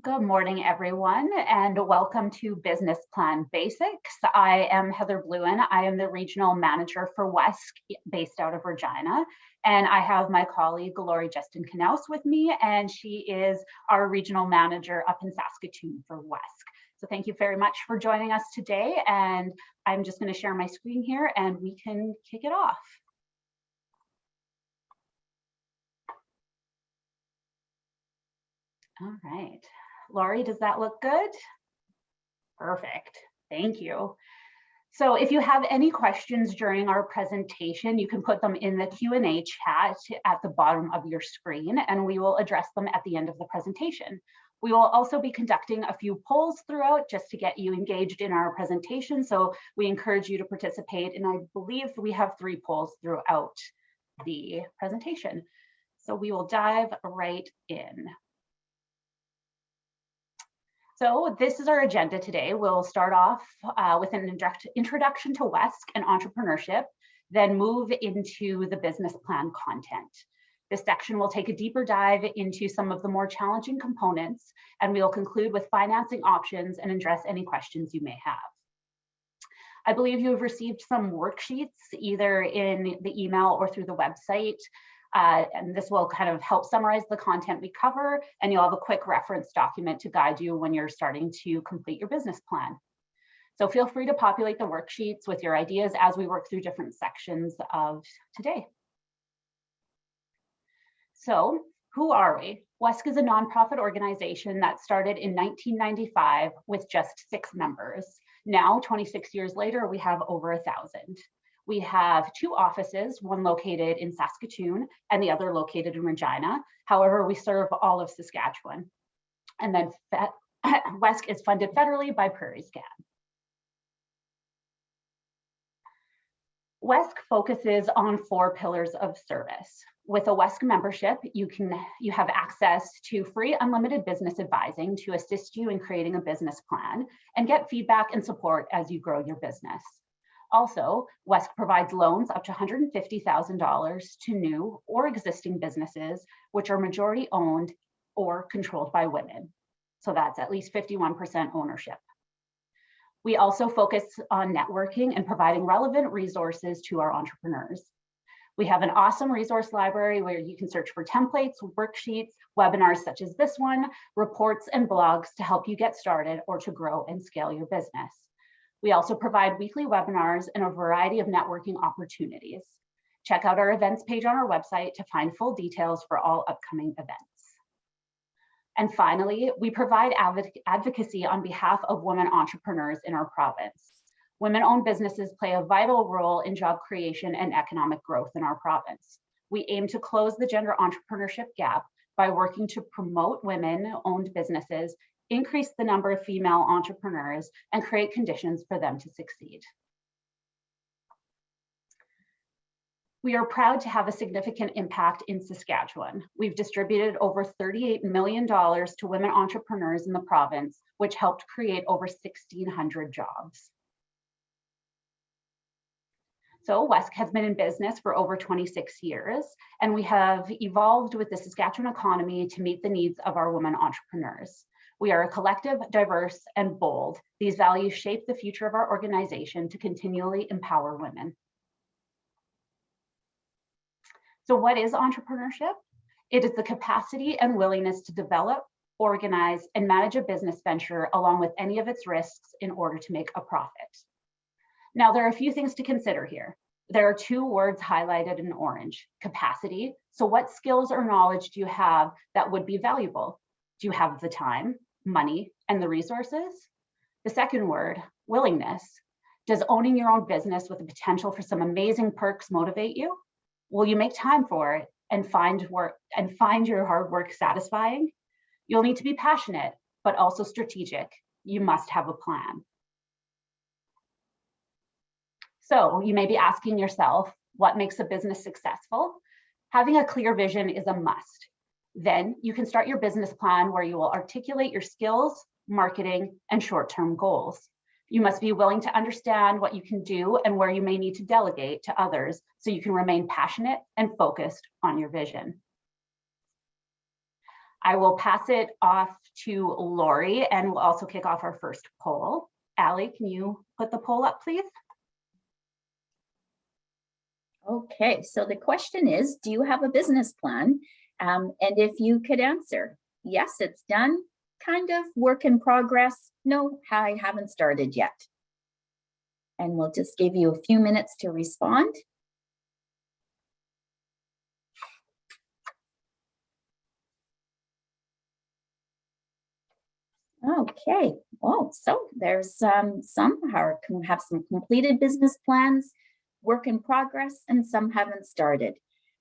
Good morning, everyone, and welcome to Business Plan Basics. I am Heather Bluen. I am the Regional Manager for WESK based out of Regina, and I have my colleague, Lori Justin Knaus with me, and she is our Regional Manager up in Saskatoon for WESK. So thank you very much for joining us today, and I'm just going to share my screen here and we can kick it off. All right. Lori, does that look good? Perfect. Thank you. So if you have any questions during our presentation, you can put them in the Q&A chat at the bottom of your screen, and we will address them at the end of the presentation. We will also be conducting a few polls throughout just to get you engaged in our presentation. So we encourage you to participate, and I believe we have 3 polls throughout the presentation. So we will dive right in. So this is our agenda today. We'll start off with an introduction to WESK and entrepreneurship, then move into the business plan content. This section will take a deeper dive into some of the more challenging components, and we'll conclude with financing options and address any questions you may have. I believe you have received some worksheets either in the email or through the website. And this will kind of help summarize the content we cover, and you'll have a quick reference document to guide you when you're starting to complete your business plan. So feel free to populate the worksheets with your ideas as we work through different sections of today. So who are we? WESK is a nonprofit organization that started in 1995 with just 6 members. Now, 26 years later, we have over 1,000. We have 2 offices, one located in Saskatoon and the other located in Regina. However, we serve all of Saskatchewan. And then WESK is funded federally by PrairieScan. WESK focuses on 4 pillars of service. With a WESK membership, you have access to free unlimited business advising to assist you in creating a business plan and get feedback and support as you grow your business. Also, WESK provides loans up to $150,000 to new or existing businesses, which are majority owned or controlled by women. So that's at least 51% ownership. We also focus on networking and providing relevant resources to our entrepreneurs. We have an awesome resource library where you can search for templates, worksheets, webinars such as this one, reports, and blogs to help you get started or to grow and scale your business. We also provide weekly webinars and a variety of networking opportunities. Check out our events page on our website to find full details for all upcoming events. And finally, we provide advocacy on behalf of women entrepreneurs in our province. Women-owned businesses play a vital role in job creation and economic growth in our province. We aim to close the gender entrepreneurship gap by working to promote women-owned businesses, increase the number of female entrepreneurs, and create conditions for them to succeed. We are proud to have a significant impact in Saskatchewan. We've distributed over $38 million to women entrepreneurs in the province, which helped create over 1,600 jobs. So WESK has been in business for over 26 years, and we have evolved with the Saskatchewan economy to meet the needs of our women entrepreneurs. We are a collective, diverse, and bold. These values shape the future of our organization to continually empower women. So what is entrepreneurship? It is the capacity and willingness to develop, organize, and manage a business venture along with any of its risks in order to make a profit. Now, there are a few things to consider here. There are 2 words highlighted in orange: capacity. So what skills or knowledge do you have that would be valuable? Do you have the time, money, and the resources? The second word, willingness. Does owning your own business with the potential for some amazing perks motivate you? Will you make time for it and find your hard work satisfying? You'll need to be passionate, but also strategic. You must have a plan. So you may be asking yourself, what makes a business successful? Having a clear vision is a must. Then you can start your business plan where you will articulate your skills, marketing, and short-term goals. You must be willing to understand what you can do and where you may need to delegate to others so you can remain passionate and focused on your vision. I will pass it off to Lori, and we'll also kick off our first poll. Allie, can you put the poll up, please? Okay, so the question is, do you have a business plan? And if you could answer, yes, it's done, kind of, work in progress, no, I haven't started yet. And we'll just give you a few minutes to respond. Okay, well, so there's some have some completed business plans, work in progress, and some haven't started.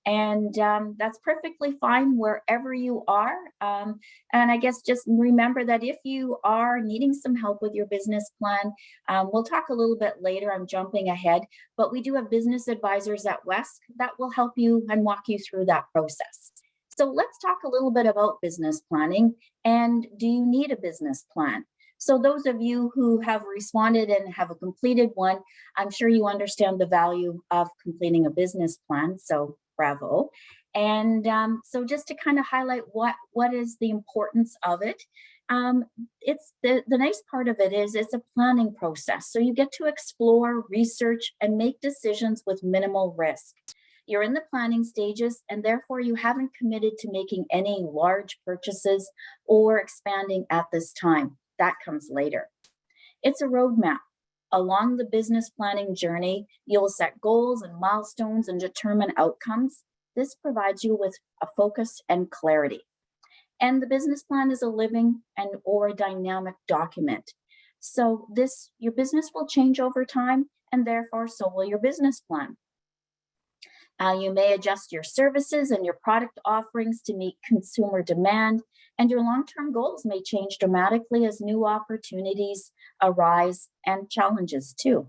And that's perfectly fine wherever you are. And I guess just remember that if you are needing some help with your business plan, we'll talk a little bit later, I'm jumping ahead, but we do have business advisors at WESK that will help you and walk you through that process. So let's talk a little bit about business planning, and do you need a business plan? So those of you who have responded and have a completed one, I'm sure you understand the value of completing a business plan, so bravo. And so just to kind of highlight what is the importance of it, it's the nice part of it is it's a planning process. So you get to explore, research, and make decisions with minimal risk. You're in the planning stages, and therefore you haven't committed to making any large purchases or expanding at this time. That comes later. It's a roadmap. Along the business planning journey, you'll set goals and milestones and determine outcomes. This provides you with a focus and clarity. And the business plan is a living or dynamic document. So your business will change over time, and therefore so will your business plan. You may adjust your services and your product offerings to meet consumer demand, and your long-term goals may change dramatically as new opportunities arise and challenges too.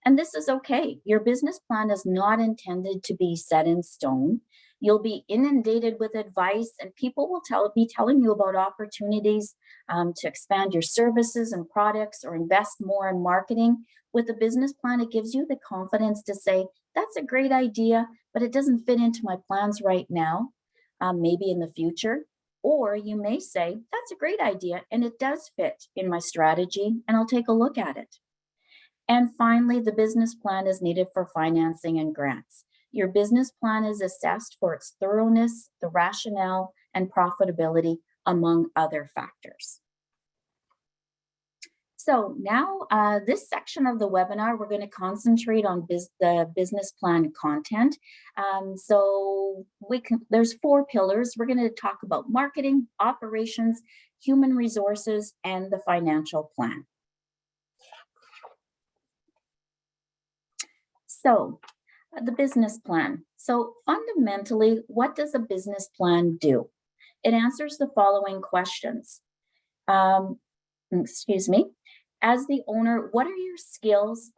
And this is okay. Your business plan is not intended to be set in stone. You'll be inundated with advice, and people will be telling you about opportunities to expand your services and products or invest more in marketing. With a business plan, it gives you the confidence to say, that's a great idea, but it doesn't fit into my plans right now, maybe in the future. Or you may say, that's a great idea, and it does fit in my strategy, and I'll take a look at it. And finally, the business plan is needed for financing and grants. Your business plan is assessed for its thoroughness, the rationale, and profitability, among other factors. So now this section of the webinar, we're going to concentrate on the business plan content. So there's 4 pillars. We're going to talk about marketing, operations, human resources, and the financial plan. So the business plan. So fundamentally, what does a business plan do? It answers the following questions. As the owner, what are your skills?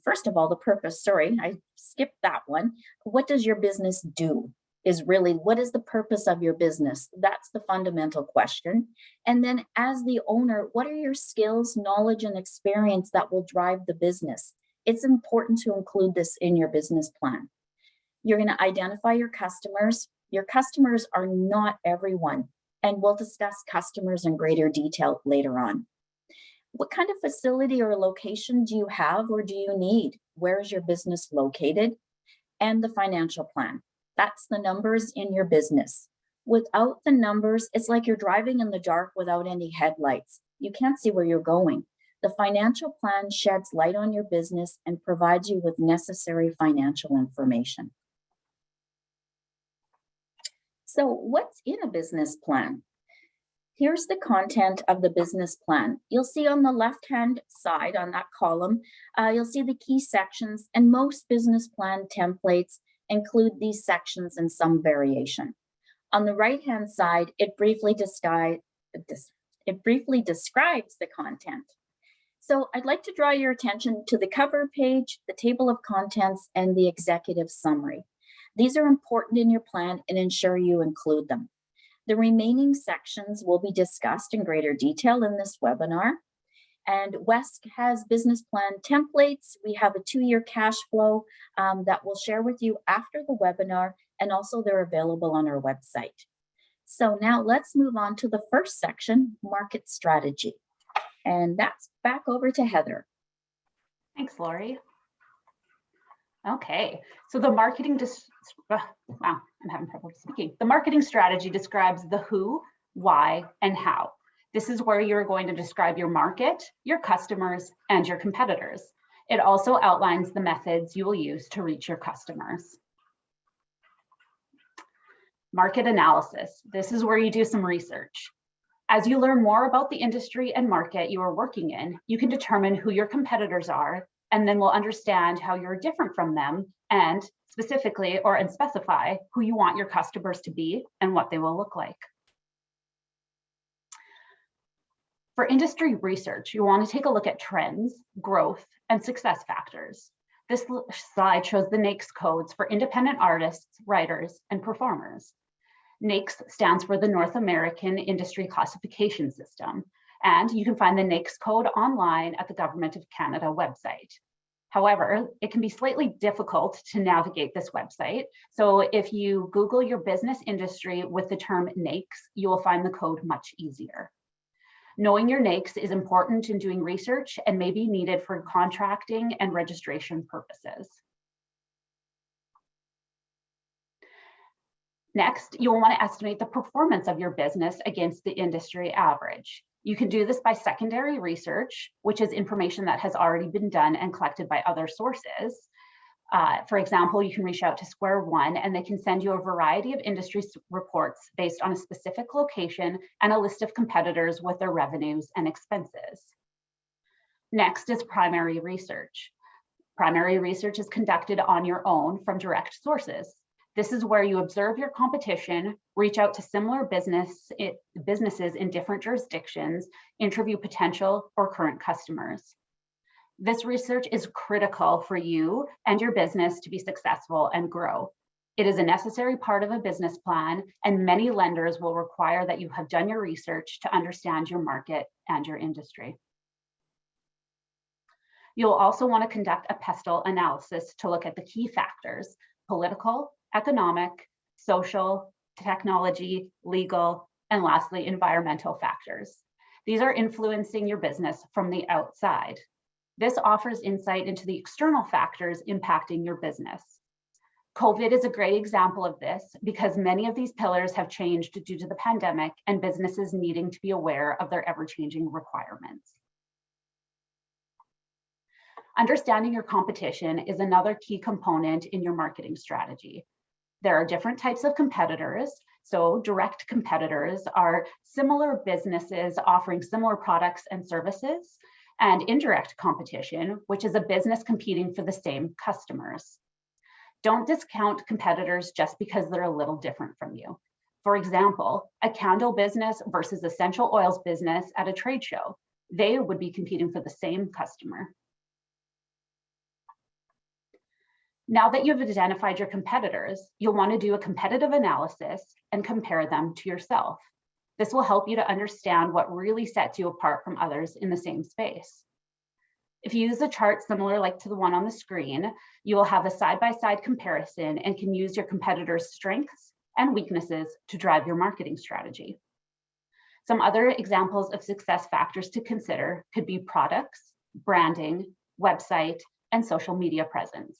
First of all, the purpose. Sorry, I skipped that one. What does your business do? What is the purpose of your business? That's the fundamental question. And then as the owner, what are your skills, knowledge, and experience that will drive the business? It's important to include this in your business plan. You're going to identify your customers. Your customers are not everyone, and we'll discuss customers in greater detail later on. What kind of facility or location do you have or do you need? Where is your business located? And the financial plan. That's the numbers in your business. Without the numbers, it's like you're driving in the dark without any headlights. You can't see where you're going. The financial plan sheds light on your business and provides you with necessary financial information. So what's in a business plan? Here's the content of the business plan. You'll see on the left-hand side on that column, you'll see the key sections, and most business plan templates include these sections in some variation. On the right-hand side, it briefly describes the content. So I'd like to draw your attention to the cover page, the table of contents, and the executive summary. These are important in your plan and ensure you include them. The remaining sections will be discussed in greater detail in this webinar. And WESK has business plan templates. We have a 2-year cash flow that we'll share with you after the webinar, and also they're available on our website. So now let's move on to the first section, market strategy. And that's back over to Heather. Thanks, Lori. Okay, so the marketing, wow, I'm having trouble speaking. The marketing strategy describes the who, why, and how. This is where you're going to describe your market, your customers, and your competitors. It also outlines the methods you will use to reach your customers. Market analysis. This is where you do some research. As you learn more about the industry and market you are working in, you can determine who your competitors are, and then we'll understand how you're different from them, and specifically and specify who you want your customers to be and what they will look like. For industry research, you want to take a look at trends, growth, and success factors. This slide shows the NAICS codes for independent artists, writers, and performers. NAICS stands for the North American Industry Classification System, and you can find the NAICS code online at the Government of Canada website. However, it can be slightly difficult to navigate this website, so if you Google your business industry with the term NAICS, you will find the code much easier. Knowing your NAICS is important in doing research and may be needed for contracting and registration purposes. Next, you'll want to estimate the performance of your business against the industry average. You can do this by secondary research, which is information that has already been done and collected by other sources. For example, you can reach out to Square One and they can send you a variety of industry reports based on a specific location and a list of competitors with their revenues and expenses. Next is primary research. Primary research is conducted on your own from direct sources. This is where you observe your competition, reach out to similar businesses in different jurisdictions, interview potential or current customers. This research is critical for you and your business to be successful and grow. It is a necessary part of a business plan, and many lenders will require that you have done your research to understand your market and your industry. You'll also want to conduct a pestle analysis to look at the key factors: political, economic, social, technology, legal, and lastly, environmental factors. These are influencing your business from the outside. This offers insight into the external factors impacting your business. COVID is a great example of this because many of these pillars have changed due to the pandemic and businesses needing to be aware of their ever-changing requirements. Understanding your competition is another key component in your marketing strategy. There are different types of competitors. So direct competitors are similar businesses offering similar products and services, and indirect competition, which is a business competing for the same customers. Don't discount competitors just because they're a little different from you. For example, a candle business versus essential oils business at a trade show. They would be competing for the same customer. Now that you've identified your competitors, you'll want to do a competitive analysis and compare them to yourself. This will help you to understand what really sets you apart from others in the same space. If you use a chart similar like to the one on the screen, you will have a side-by-side comparison and can use your competitors' strengths and weaknesses to drive your marketing strategy. Some other examples of success factors to consider could be products, branding, website, and social media presence.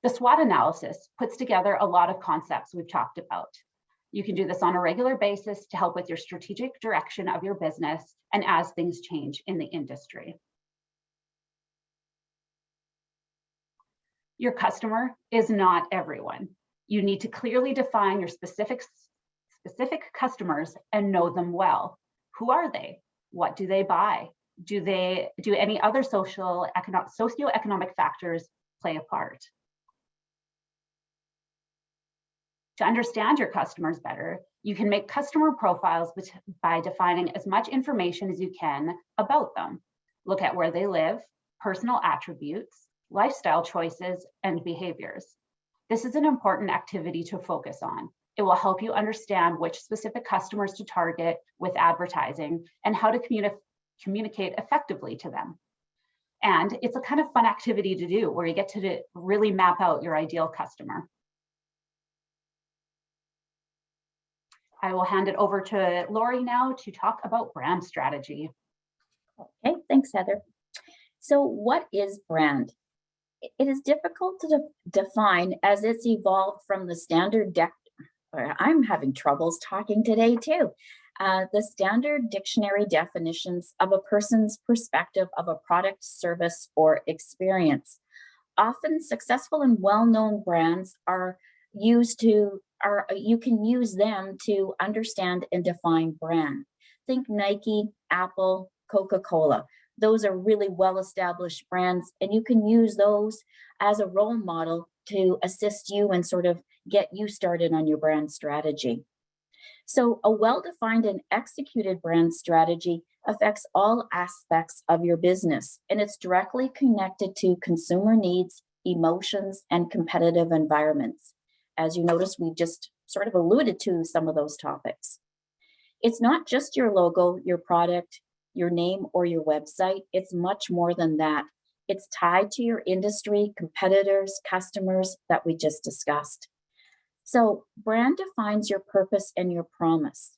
The SWOT analysis puts together a lot of concepts we've talked about. You can do this on a regular basis to help with your strategic direction of your business and as things change in the industry. Your customer is not everyone. You need to clearly define your specific customers and know them well. Who are they? What do they buy? Do any other socioeconomic factors play a part? To understand your customers better, you can make customer profiles by defining as much information as you can about them. Look at where they live, personal attributes, lifestyle choices, and behaviors. This is an important activity to focus on. It will help you understand which specific customers to target with advertising and how to communicate effectively to them. And it's a kind of fun activity to do where you get to really map out your ideal customer. I will hand it over to Lori now to talk about brand strategy. Okay, thanks, Heather. So what is brand? It is difficult to define as it's evolved from the standard I'm having troubles talking today too. The standard dictionary definitions of a person's perspective of a product, service, or experience. Often successful and well-known brands you can use them to understand and define brand. Think Nike, Apple, Coca-Cola. Those are really well-established brands, and you can use those as a role model to assist you and sort of get you started on your brand strategy. So a well-defined and executed brand strategy affects all aspects of your business, and it's directly connected to consumer needs, emotions, and competitive environments. As you notice, we just sort of alluded to some of those topics. It's not just your logo, your product, your name, or your website. It's much more than that. It's tied to your industry, competitors, customers that we just discussed. So brand defines your purpose and your promise.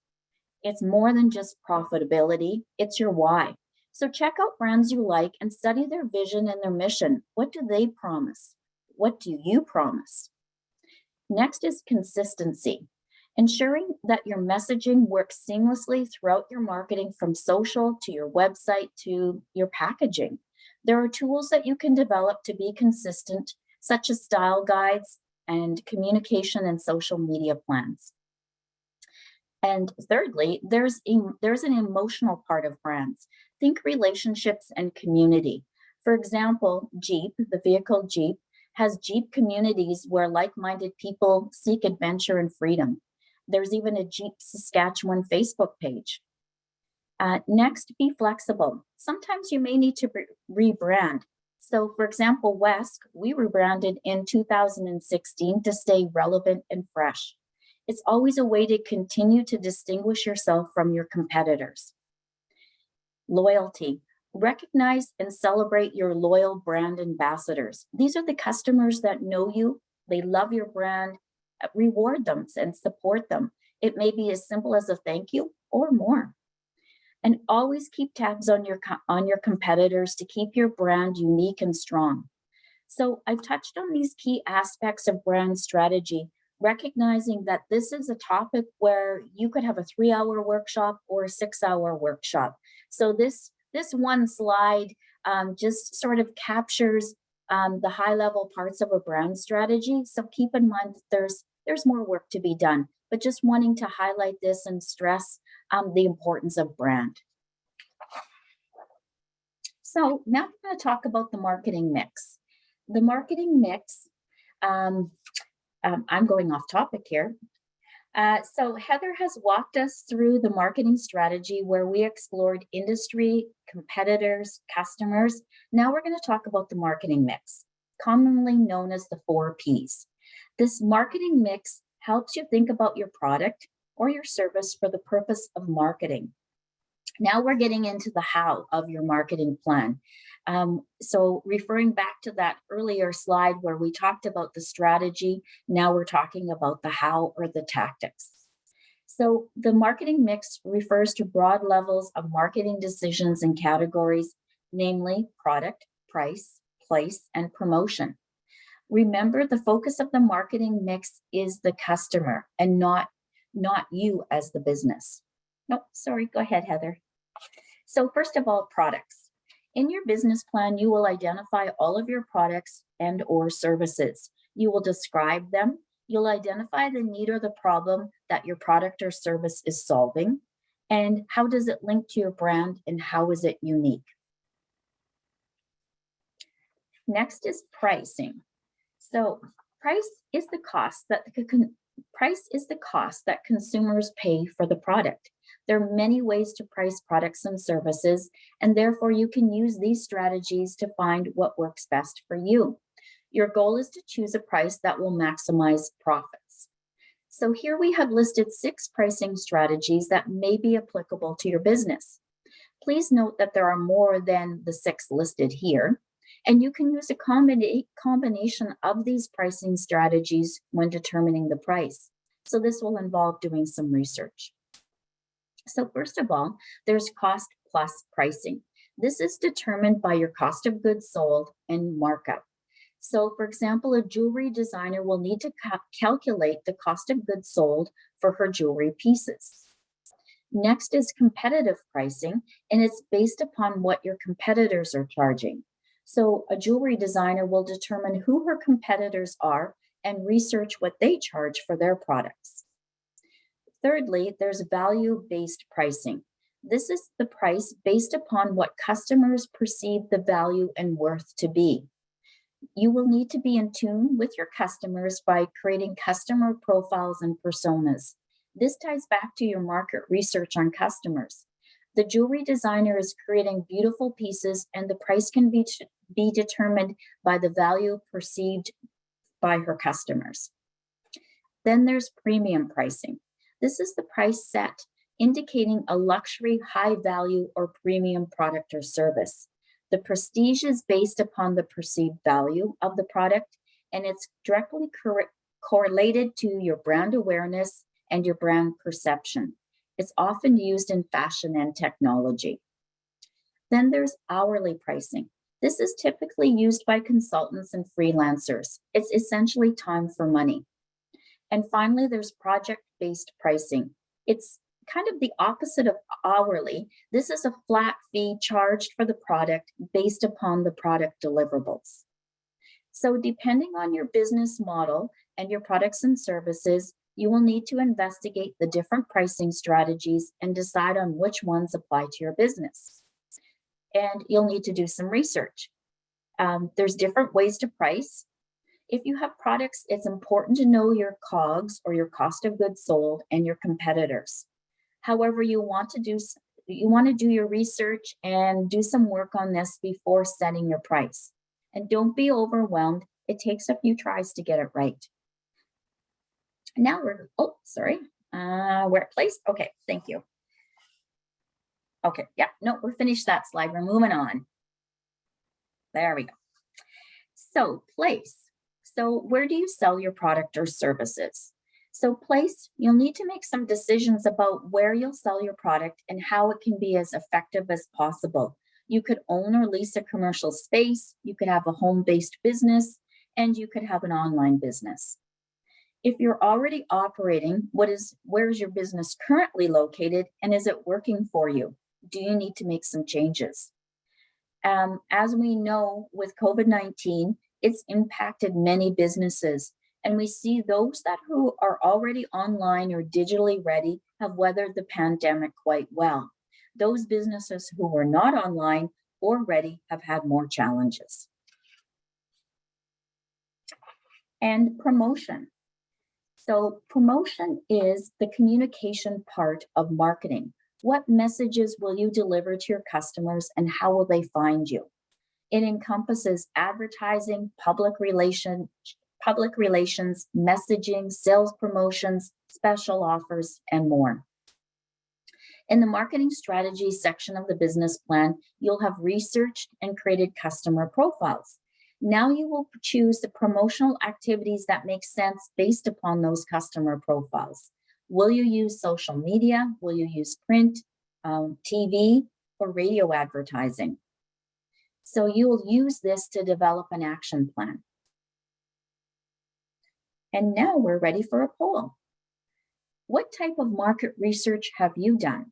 It's more than just profitability, it's your why. So check out brands you like and study their vision and their mission. What do they promise? What do you promise? Next is consistency. Ensuring that your messaging works seamlessly throughout your marketing, from social to your website to your packaging. There are tools that you can develop to be consistent, such as style guides and communication and social media plans. And thirdly, there's an emotional part of brands. Think relationships and community. For example, Jeep, the vehicle Jeep, has Jeep communities where like-minded people seek adventure and freedom. There's even a Jeep Saskatchewan Facebook page. Next, be flexible. Sometimes you may need to rebrand. So for example, WESK, we rebranded in 2016 to stay relevant and fresh. It's always a way to continue to distinguish yourself from your competitors. Loyalty. Recognize and celebrate your loyal brand ambassadors. These are the customers that know you, they love your brand. Reward them and support them. It may be as simple as a thank you or more. And always keep tabs on your competitors to keep your brand unique and strong. So I've touched on these key aspects of brand strategy, recognizing that this is a topic where you could have a 3-hour workshop or a 6-hour workshop. So this one slide just sort of captures the high-level parts of a brand strategy. So keep in mind that there's more work to be done, but just wanting to highlight this and stress the importance of brand. So now I'm going to talk about the marketing mix. The marketing mix, I'm going off topic here. So Heather has walked us through the marketing strategy where we explored industry, competitors, customers. Now we're going to talk about the marketing mix, commonly known as the 4 Ps. This marketing mix helps you think about your product or your service for the purpose of marketing. Now we're getting into the how of your marketing plan. So referring back to that earlier slide where we talked about the strategy, now we're talking about the how or the tactics. So the marketing mix refers to broad levels of marketing decisions and categories, namely product, price, place, and promotion. Remember, the focus of the marketing mix is the customer and not you as the business. Nope, sorry, go ahead, Heather. So first of all, products. In your business plan, you will identify all of your products and or services. You will describe them. You'll identify the need or the problem that your product or service is solving, and how does it link to your brand and how is it unique. Next is pricing. So price is the cost that consumers pay for the product. There are many ways to price products and services, and therefore you can use these strategies to find what works best for you. Your goal is to choose a price that will maximize profits. So here we have listed 6 pricing strategies that may be applicable to your business. Please note that there are more than the 6 listed here, and you can use a combination of these pricing strategies when determining the price. So this will involve doing some research. So first of all, there's cost plus pricing. This is determined by your cost of goods sold and markup. So for example, a jewelry designer will need to calculate the cost of goods sold for her jewelry pieces. Next is competitive pricing, and it's based upon what your competitors are charging. So a jewelry designer will determine who her competitors are and research what they charge for their products. Thirdly, there's value-based pricing. This is the price based upon what customers perceive the value and worth to be. You will need to be in tune with your customers by creating customer profiles and personas. This ties back to your market research on customers. The jewelry designer is creating beautiful pieces, and the price can be determined by the value perceived by her customers. Then there's premium pricing. This is the price set indicating a luxury, high value, or premium product or service. The prestige is based upon the perceived value of the product, and it's directly correlated to your brand awareness and your brand perception. It's often used in fashion and technology. Then there's hourly pricing. This is typically used by consultants and freelancers. It's essentially time for money. And finally, there's project-based pricing. It's kind of the opposite of hourly. This is a flat fee charged for the product based upon the product deliverables. So depending on your business model and your products and services, you will need to investigate the different pricing strategies and decide on which ones apply to your business. And you'll need to do some research. There's different ways to price. If you have products, it's important to know your COGS, or your cost of goods sold, and your competitors. However, you want to do your research and do some work on this before setting your price. And don't be overwhelmed. It takes a few tries to get it right. Now we're at place. Okay, thank you. Okay, yeah, no, we're finished that slide. We're moving on. There we go. So place. So where do you sell your product or services? So place, you'll need to make some decisions about where you'll sell your product and how it can be as effective as possible. You could own or lease a commercial space, you could have a home-based business, and you could have an online business. If you're already operating, where is your business currently located, and is it working for you? Do you need to make some changes? As we know, with COVID-19, it's impacted many businesses, and we see those who are already online or digitally ready have weathered the pandemic quite well. Those businesses who were not online or ready have had more challenges. And promotion. So promotion is the communication part of marketing. What messages will you deliver to your customers, and how will they find you? It encompasses advertising, public relations, messaging, sales promotions, special offers, and more. In the marketing strategy section of the business plan, you'll have researched and created customer profiles. Now you will choose the promotional activities that make sense based upon those customer profiles. Will you use social media? Will you use print, TV, or radio advertising? So you will use this to develop an action plan. And now we're ready for a poll. What type of market research have you done?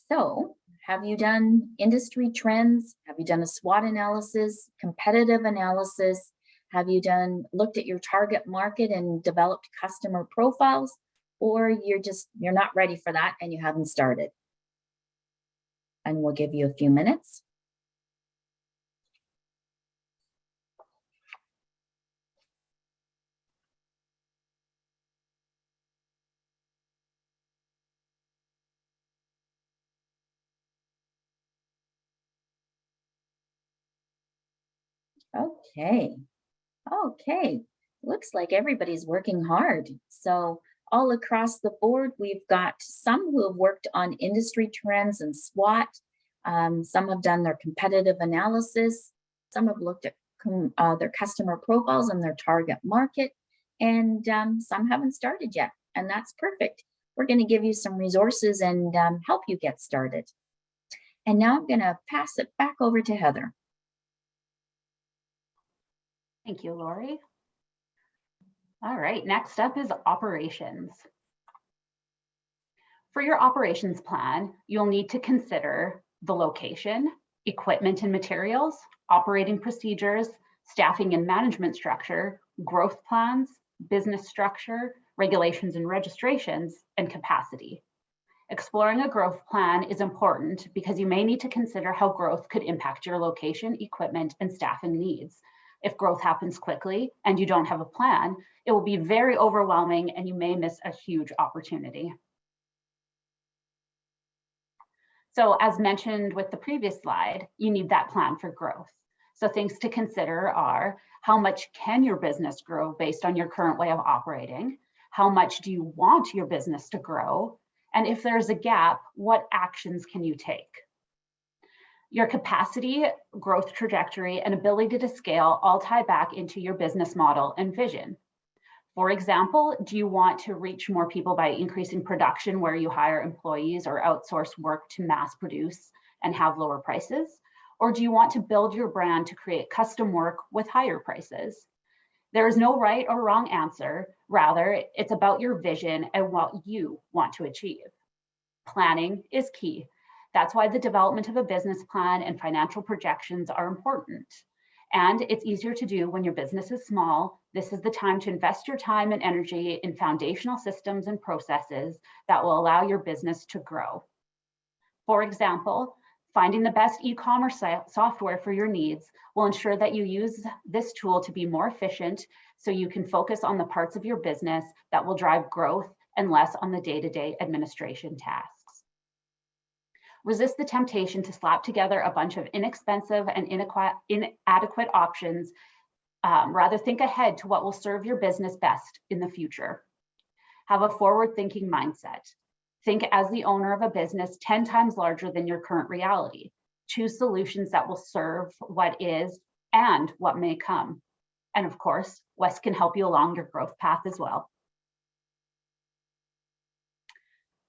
So, have you done industry trends? Have you done a SWOT analysis, competitive analysis? Have you looked at your target market and developed customer profiles? Or you're not ready for that and you haven't started? And we'll give you a few minutes. Okay, looks like everybody's working hard. So all across the board, we've got some who have worked on industry trends and SWOT. Some have done their competitive analysis. Some have looked at their customer profiles and their target market, and some haven't started yet, and that's perfect. We're going to give you some resources and help you get started. And now I'm going to pass it back over to Heather. Thank you, Lori. All right, next up is operations. For your operations plan, you'll need to consider the location, equipment and materials, operating procedures, staffing and management structure, growth plans, business structure, regulations and registrations, and capacity. Exploring a growth plan is important because you may need to consider how growth could impact your location, equipment, and staffing needs. If growth happens quickly and you don't have a plan, it will be very overwhelming and you may miss a huge opportunity. So as mentioned with the previous slide, you need that plan for growth. So things to consider are, how much can your business grow based on your current way of operating? How much do you want your business to grow? And if there's a gap, what actions can you take? Your capacity, growth trajectory, and ability to scale all tie back into your business model and vision. For example, do you want to reach more people by increasing production where you hire employees or outsource work to mass produce and have lower prices? Or do you want to build your brand to create custom work with higher prices? There is no right or wrong answer. Rather, it's about your vision and what you want to achieve. Planning is key. That's why the development of a business plan and financial projections are important. And it's easier to do when your business is small. This is the time to invest your time and energy in foundational systems and processes that will allow your business to grow. For example, finding the best e-commerce software for your needs will ensure that you use this tool to be more efficient so you can focus on the parts of your business that will drive growth and less on the day-to-day administration tasks. Resist the temptation to slap together a bunch of inexpensive and inadequate options. Rather, think ahead to what will serve your business best in the future. Have a forward-thinking mindset. Think as the owner of a business 10 times larger than your current reality. Choose solutions that will serve what is and what may come. And of course, WESK can help you along your growth path as well.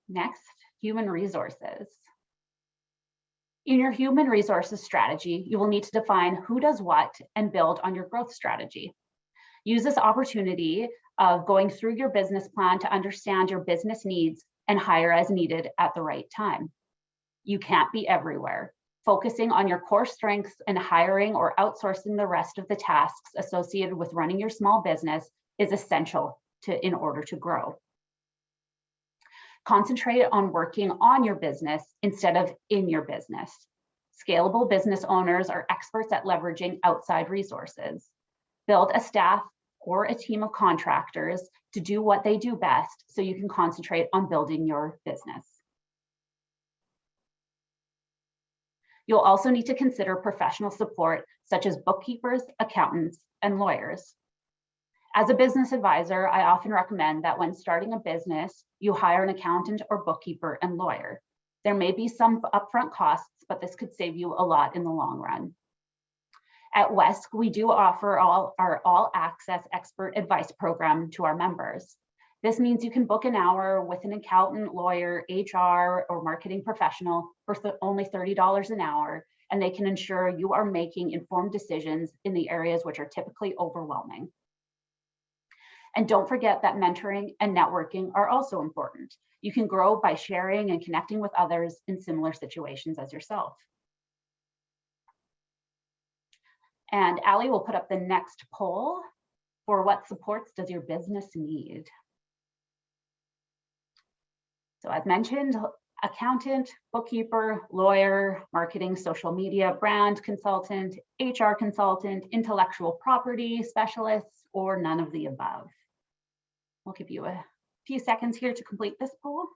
Next, human resources. In your human resources strategy, you will need to define who does what and build on your growth strategy. Use this opportunity of going through your business plan to understand your business needs and hire as needed at the right time. You can't be everywhere. Focusing on your core strengths and hiring or outsourcing the rest of the tasks associated with running your small business is essential in order to grow. Concentrate on working on your business instead of in your business. Scalable business owners are experts at leveraging outside resources. Build a staff or a team of contractors to do what they do best so you can concentrate on building your business. You'll also need to consider professional support such as bookkeepers, accountants, and lawyers. As a business advisor, I often recommend that when starting a business, you hire an accountant or bookkeeper and lawyer. There may be some upfront costs, but this could save you a lot in the long run. At WESK, we do offer our all-access expert advice program to our members. This means you can book an hour with an accountant, lawyer, HR, or marketing professional for only $30 an hour, and they can ensure you are making informed decisions in the areas which are typically overwhelming. And don't forget that mentoring and networking are also important. You can grow by sharing and connecting with others in similar situations as yourself. And Allie will put up the next poll for what supports does your business need? So as mentioned, accountant, bookkeeper, lawyer, marketing, social media, brand consultant, HR consultant, intellectual property specialists, or none of the above. We'll give you a few seconds here to complete this poll.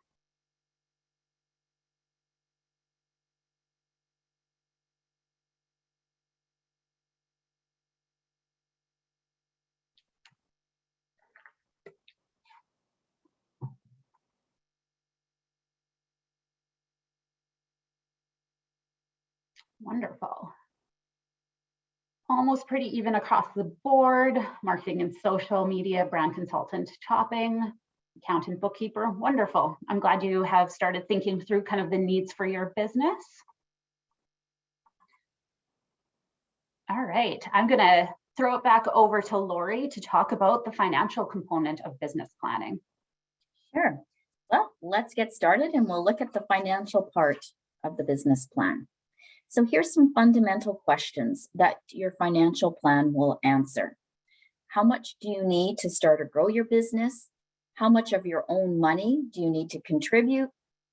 Wonderful. almost pretty even across the board. Marketing and social media, brand consultant, shopping, accountant, bookkeeper. Wonderful. I'm glad you have started thinking through kind of the needs for your business. All right, I'm going to throw it back over to Lori to talk about the financial component of business planning. Sure. Well, let's get started and we'll look at the financial part of the business plan. So here's some fundamental questions that your financial plan will answer. How much do you need to start or grow your business? How much of your own money do you need to contribute?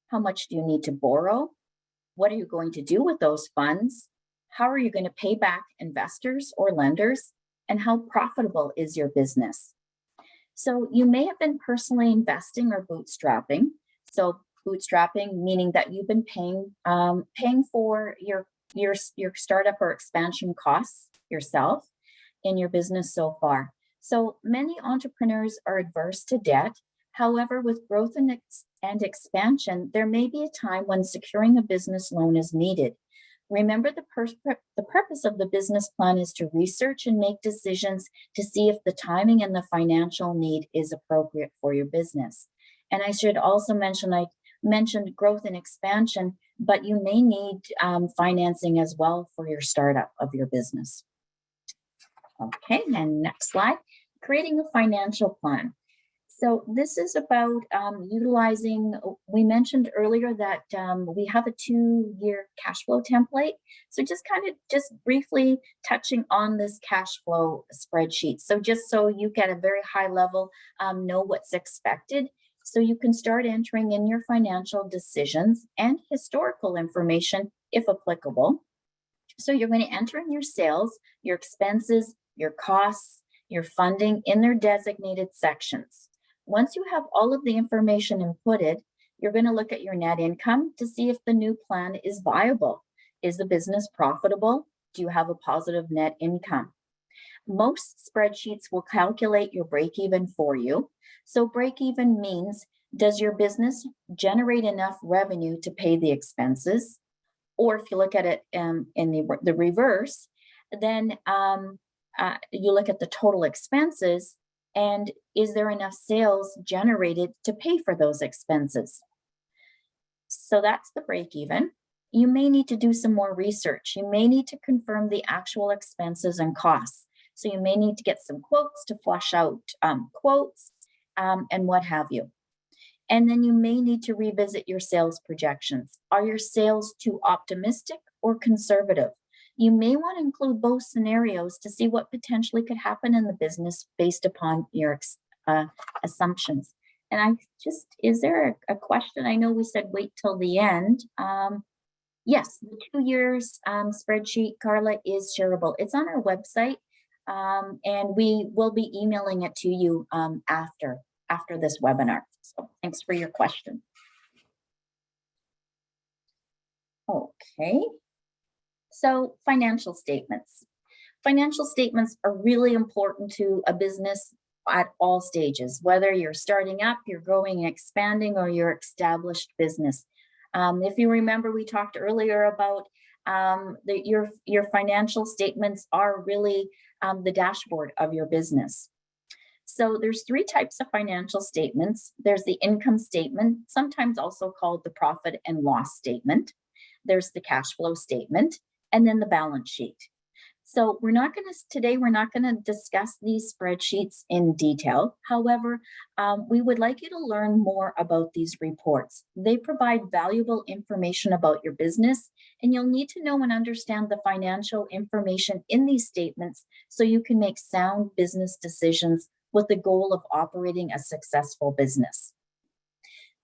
How much do you need to borrow? What are you going to do with those funds? How are you going to pay back investors or lenders? And how profitable is your business? So you may have been personally investing or bootstrapping. So bootstrapping meaning that you've been paying for your startup or expansion costs yourself in your business so far. So many entrepreneurs are adverse to debt. However, with growth and expansion, there may be a time when securing a business loan is needed. Remember, the purpose of the business plan is to research and make decisions to see if the timing and the financial need is appropriate for your business. And I should also mention, I mentioned growth and expansion, but you may need financing as well for your startup of your business. Okay, and next slide, creating a financial plan. So this is about utilizing, we mentioned earlier that we have a 2-year cash flow template. So just briefly touching on this cash flow spreadsheet. So just so you get a very high level, know what's expected. So you can start entering in your financial decisions and historical information if applicable. So you're going to enter in your sales, your expenses, your costs, your funding in their designated sections. Once you have all of the information inputted, you're going to look at your net income to see if the new plan is viable. Is the business profitable? Do you have a positive net income? Most spreadsheets will calculate your break-even for you. So break-even means, does your business generate enough revenue to pay the expenses? Or if you look at it in the reverse, then you look at the total expenses, and is there enough sales generated to pay for those expenses? So that's the break even. You may need to do some more research. You may need to confirm the actual expenses and costs. So you may need to get some quotes to flush out quotes and what have you. And then you may need to revisit your sales projections. Are your sales too optimistic or conservative? You may want to include both scenarios to see what potentially could happen in the business based upon your assumptions. And is there a question? I know we said wait till the end. Yes, the 2 years spreadsheet, Carla, is shareable. It's on our website, and we will be emailing it to you after this webinar. So thanks for your question. Okay. So financial statements. Financial statements are really important to a business at all stages, whether you're starting up, you're growing and expanding, or your established business. If you remember, we talked earlier about your financial statements are really the dashboard of your business. So there's 3 types of financial statements. There's the income statement, sometimes also called the profit and loss statement. There's the cash flow statement, and then the balance sheet. So today we're not going to discuss these spreadsheets in detail. However, we would like you to learn more about these reports. They provide valuable information about your business, and you'll need to know and understand the financial information in these statements so you can make sound business decisions with the goal of operating a successful business.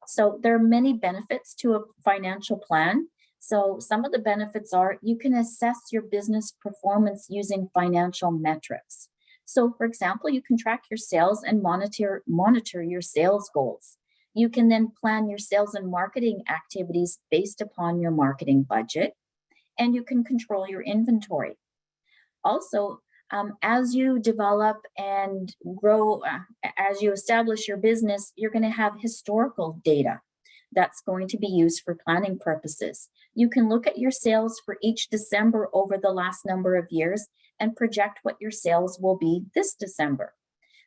So there are many benefits to a financial plan. So some of the benefits are you can assess your business performance using financial metrics. So for example, you can track your sales and monitor your sales goals. You can then plan your sales and marketing activities based upon your marketing budget, and you can control your inventory. Also, as you develop and grow, as you establish your business, you're going to have historical data that's going to be used for planning purposes. You can look at your sales for each December over the last number of years and project what your sales will be this December.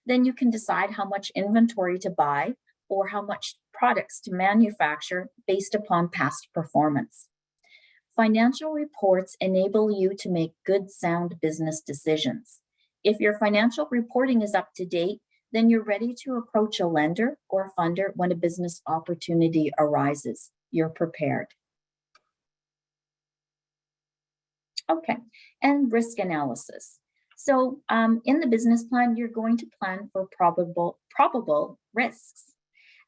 Then you can decide how much inventory to buy or how much products to manufacture based upon past performance. Financial reports enable you to make good, sound business decisions. If your financial reporting is up to date, then you're ready to approach a lender or funder when a business opportunity arises. You're prepared. Okay, and risk analysis. So in the business plan, you're going to plan for probable risks.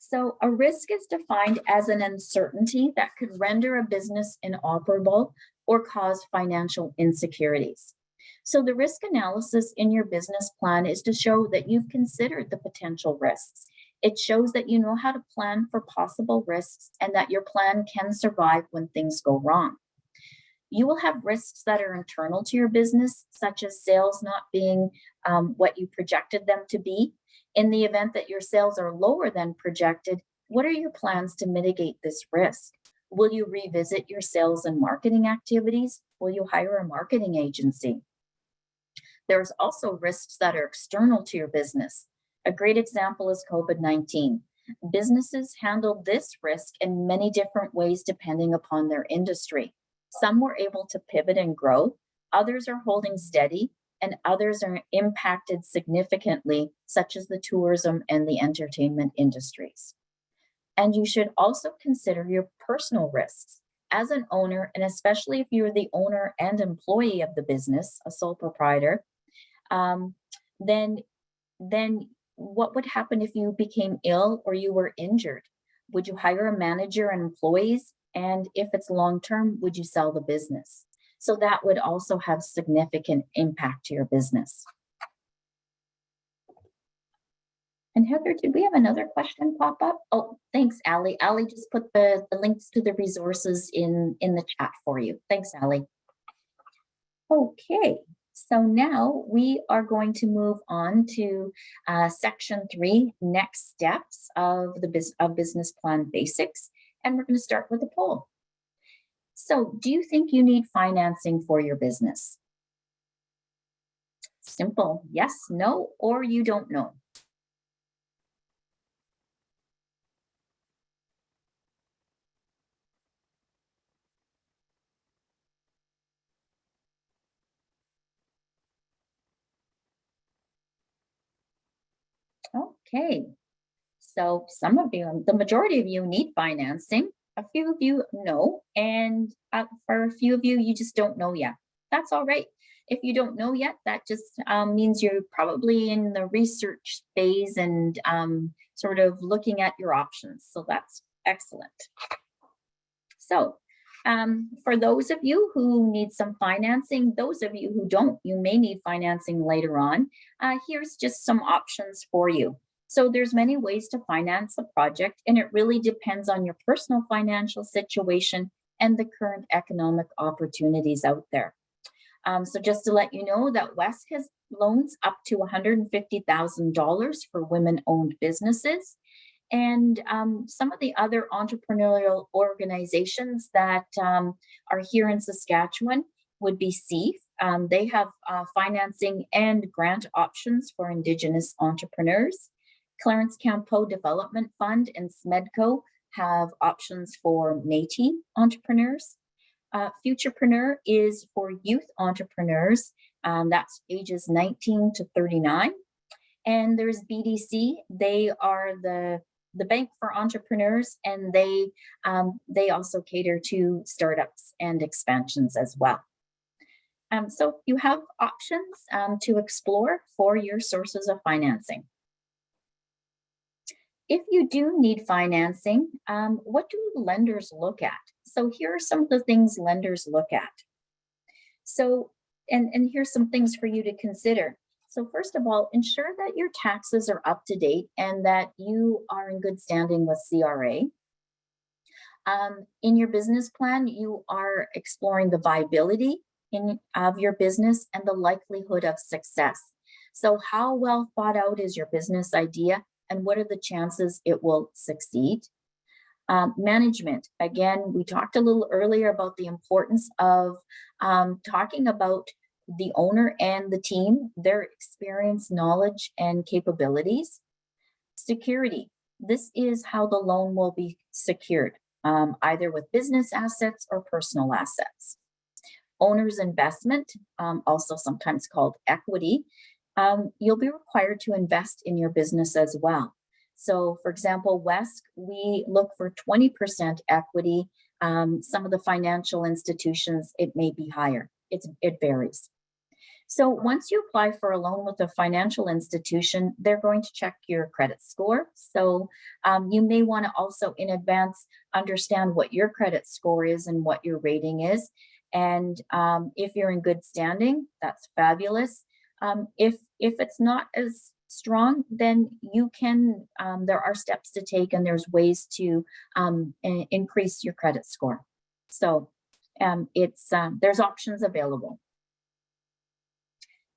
So a risk is defined as an uncertainty that could render a business inoperable or cause financial insecurities. So the risk analysis in your business plan is to show that you've considered the potential risks. It shows that you know how to plan for possible risks and that your plan can survive when things go wrong. You will have risks that are internal to your business, such as sales not being what you projected them to be. In the event that your sales are lower than projected, what are your plans to mitigate this risk? Will you revisit your sales and marketing activities? Will you hire a marketing agency? There's also risks that are external to your business. A great example is COVID-19. Businesses handled this risk in many different ways depending upon their industry. Some were able to pivot and grow, others are holding steady, and others are impacted significantly, such as the tourism and the entertainment industries. And you should also consider your personal risks. As an owner, and especially if you're the owner and employee of the business, a sole proprietor, then what would happen if you became ill or you were injured? Would you hire a manager and employees? And if it's long-term, would you sell the business? So that would also have significant impact to your business. And Heather, did we have another question pop up? Oh, thanks, Ali. Ali just put the links to the resources in the chat for you. Thanks, Ali. Okay, so now we are going to move on to section 3, next steps of business plan basics. And we're going to start with a poll. So, do you think you need financing for your business? Simple, yes, no, or you don't know. Okay, so some of you, the majority of you need financing. A few of you know, and for a few of you, you just don't know yet. That's all right. If you don't know yet, that just means you're probably in the research phase and sort of looking at your options. So that's excellent. So for those of you who need some financing, those of you who don't, you may need financing later on. Here's just some options for you. So there's many ways to finance a project, and it really depends on your personal financial situation and the current economic opportunities out there. So just to let you know that WESK has loans up to $150,000 for women-owned businesses. And some of the other entrepreneurial organizations that are here in Saskatchewan would be SEAF. They have financing and grant options for Indigenous entrepreneurs. Clarence Campeau Development Fund and SMEDCO have options for Métis entrepreneurs. Futurepreneur is for youth entrepreneurs. That's ages 19 to 39. And there's BDC. They are the bank for entrepreneurs, and they also cater to startups and expansions as well. So you have options to explore for your sources of financing. If you do need financing, what do lenders look at? So here are some of the things lenders look at. So, and here's some things for you to consider. So first of all, ensure that your taxes are up to date and that you are in good standing with CRA. In your business plan, you are exploring the viability of your business and the likelihood of success. So how well thought out is your business idea, and what are the chances it will succeed? Management, again, we talked a little earlier about the importance of talking about the owner and the team, their experience, knowledge, and capabilities. Security. This is how the loan will be secured, either with business assets or personal assets. Owner's investment, also sometimes called equity, you'll be required to invest in your business as well. So for example, WESK, we look for 20% equity. Some of the financial institutions, it may be higher. It varies. So once you apply for a loan with a financial institution, they're going to check your credit score. So you may want to also in advance understand what your credit score is and what your rating is. And if you're in good standing, that's fabulous. If it's not as strong, then you can, there are steps to take and there's ways to increase your credit score. So there's options available.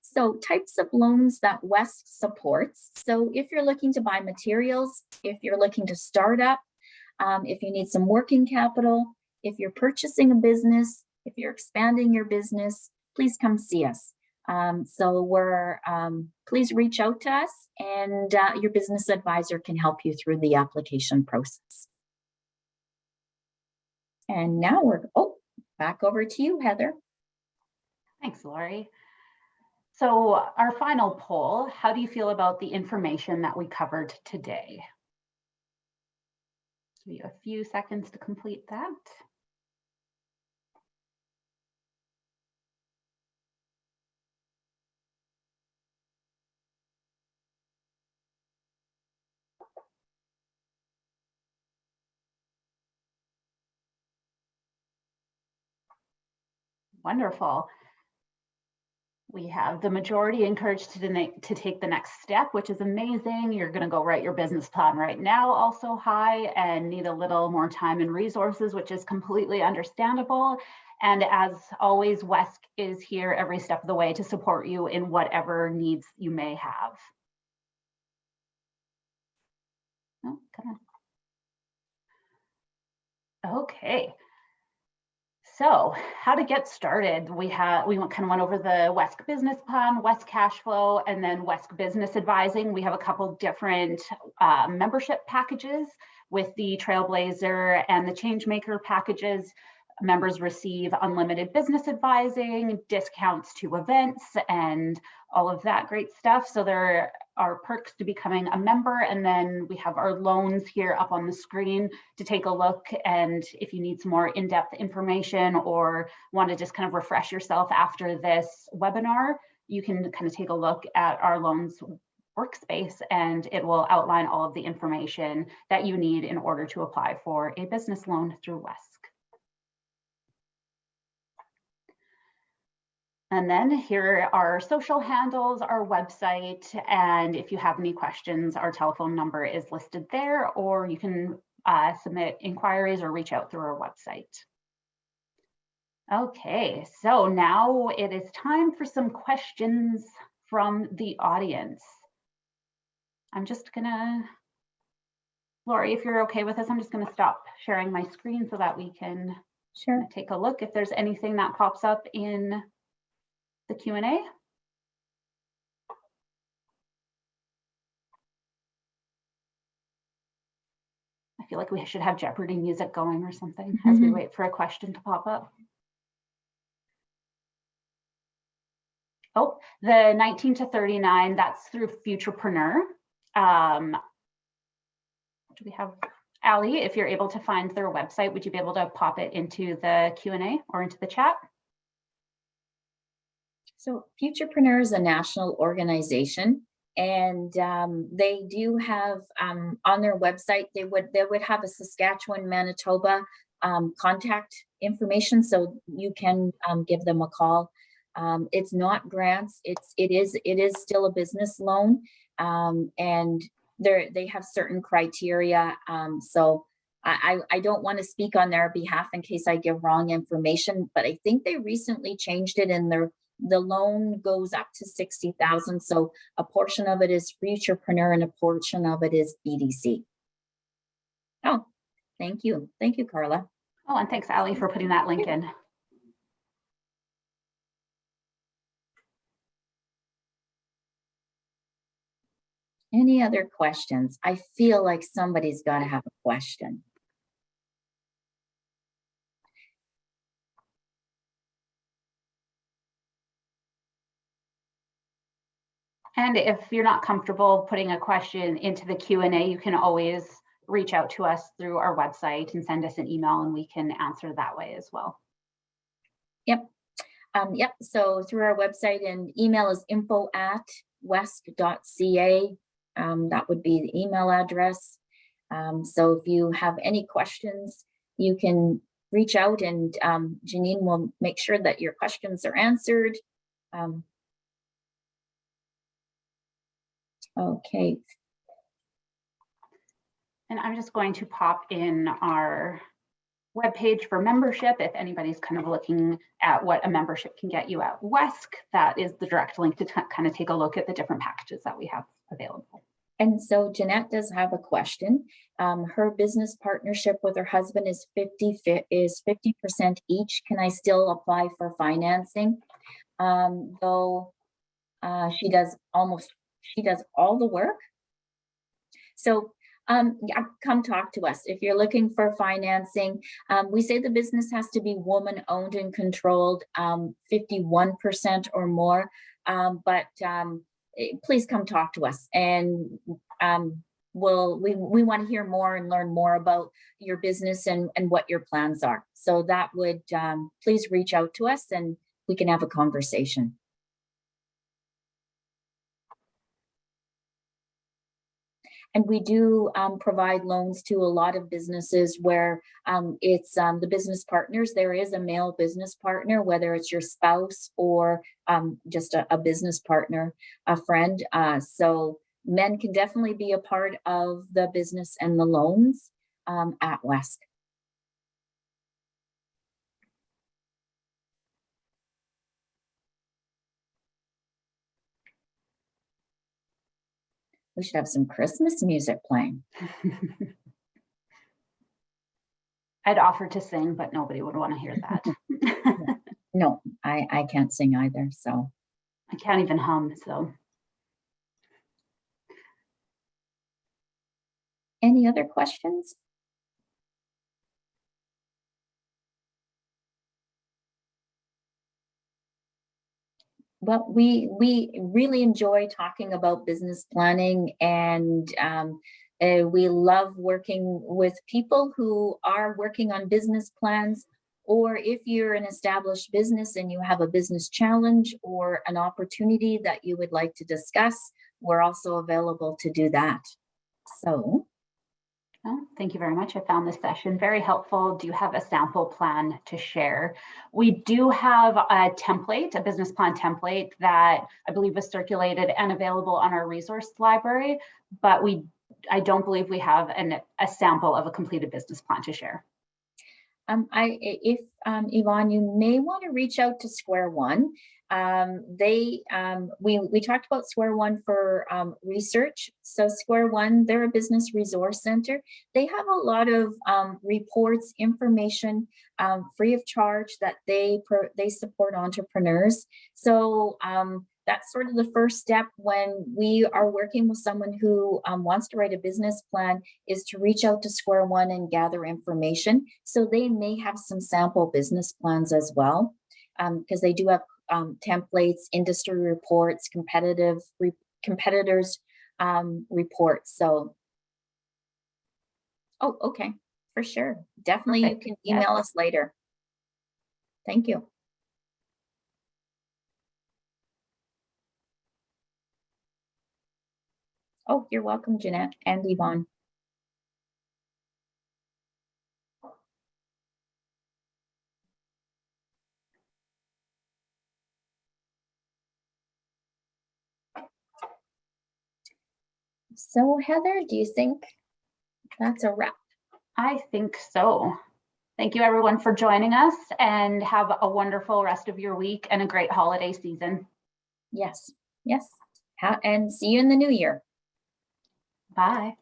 So types of loans that WESK supports. So if you're looking to buy materials, if you're looking to start up, if you need some working capital, if you're purchasing a business, if you're expanding your business, please come see us. Please reach out to us and your business advisor can help you through the application process. And now back over to you, Heather. Thanks, Lori. So our final poll, how do you feel about the information that we covered today? Give you a few seconds to complete that. Wonderful. We have the majority encouraged to take the next step, which is amazing. You're going to go write your business plan right now, also high, and need a little more time and resources, which is completely understandable. And as always, WESK is here every step of the way to support you in whatever needs you may have. Oh, come on. Okay. So how to get started? We kind of went over the WESK business plan, WESK cash flow, and then WESK business advising. We have a couple different membership packages with the Trailblazer and the Changemaker packages. Members receive unlimited business advising, discounts to events, and all of that great stuff. So there are perks to becoming a member. And then we have our loans here up on the screen to take a look. And if you need some more in-depth information or want to just kind of refresh yourself after this webinar, you can kind of take a look at our loans workspace and it will outline all of the information that you need in order to apply for a business loan through WESK. And then here are our social handles, our website, and if you have any questions, our telephone number is listed there, or you can submit inquiries or reach out through our website. Okay, so now it is time for some questions from the audience. I'm just gonna, Lori, if you're okay with this, I'm just gonna stop sharing my screen so that we can take a look if there's anything that pops up in the Q&A. I feel like we should have Jeopardy music going or something as we wait for a question to pop up. Oh, the 19 to 39, that's through Futurepreneur. Do we have, Ali, if you're able to find their website, would you be able to pop it into the Q&A or into the chat? So Futurepreneur is a national organization, and they do have on their website, they would have a Saskatchewan, Manitoba contact information, so you can give them a call. It's not grants, it is still a business loan, and they have certain criteria. So I don't want to speak on their behalf in case I give wrong information, but I think they recently changed it in the loan goes up to 60,000. So a portion of it is Futurepreneur and a portion of it is BDC. Oh, thank you. Thank you, Carla. Oh, and thanks, Ali, for putting that link in. Any other questions? I feel like somebody's got to have a question. And if you're not comfortable putting a question into the Q&A, you can always reach out to us through our website and send us an email, and we can answer that way as well. Yep. Yep. So through our website, and email is info@wesk.ca. That would be the email address. So if you have any questions, you can reach out, and Janine will make sure that your questions are answered. Okay. And I'm just going to pop in our webpage for membership. If anybody's kind of looking at what a membership can get you at WESK, that is the direct link to kind of take a look at the different packages that we have available. And so Jeanette does have a question. Her business partnership with her husband is 50% each. Can I still apply for financing? Though she does all the work. So yeah, come talk to us. If you're looking for financing, we say the business has to be woman owned and controlled, 51% or more. But please come talk to us, and we want to hear more and learn more about your business and what your plans are. So that would please reach out to us, and we can have a conversation. And we do provide loans to a lot of businesses where it's the business partners. There is a male business partner, whether it's your spouse or just a business partner, a friend. So men can definitely be a part of the business and the loans at WESK. We should have some Christmas music playing. I'd offer to sing, but nobody would want to hear that. No, I can't sing either, so. I can't even hum, so. Any other questions? Well, we really enjoy talking about business planning, and we love working with people who are working on business plans, or if you're an established business and you have a business challenge or an opportunity that you would like to discuss, we're also available to do that. So. Oh, thank you very much. I found this session very helpful. Do you have a sample plan to share? We do have a template, a business plan template that I believe was circulated and available on our resource library, but I don't believe we have a sample of a completed business plan to share. Yvonne, you may want to reach out to Square One. We talked about Square One for research. So Square One, they're a business resource center. They have a lot of reports, information, free of charge that they support entrepreneurs. So that's sort of the first step when we are working with someone who wants to write a business plan, is to reach out to Square One and gather information. So they may have some sample business plans as well, because they do have templates, industry reports, competitors reports. So, oh, okay, for sure. Definitely. Perfect. You can email us later. Thank you. Oh, you're welcome, Jeanette and Yvonne. So Heather, do you think that's a wrap? I think so. Thank you everyone for joining us, and have a wonderful rest of your week and a great holiday season. Yes, yes. And see you in the new year. Bye.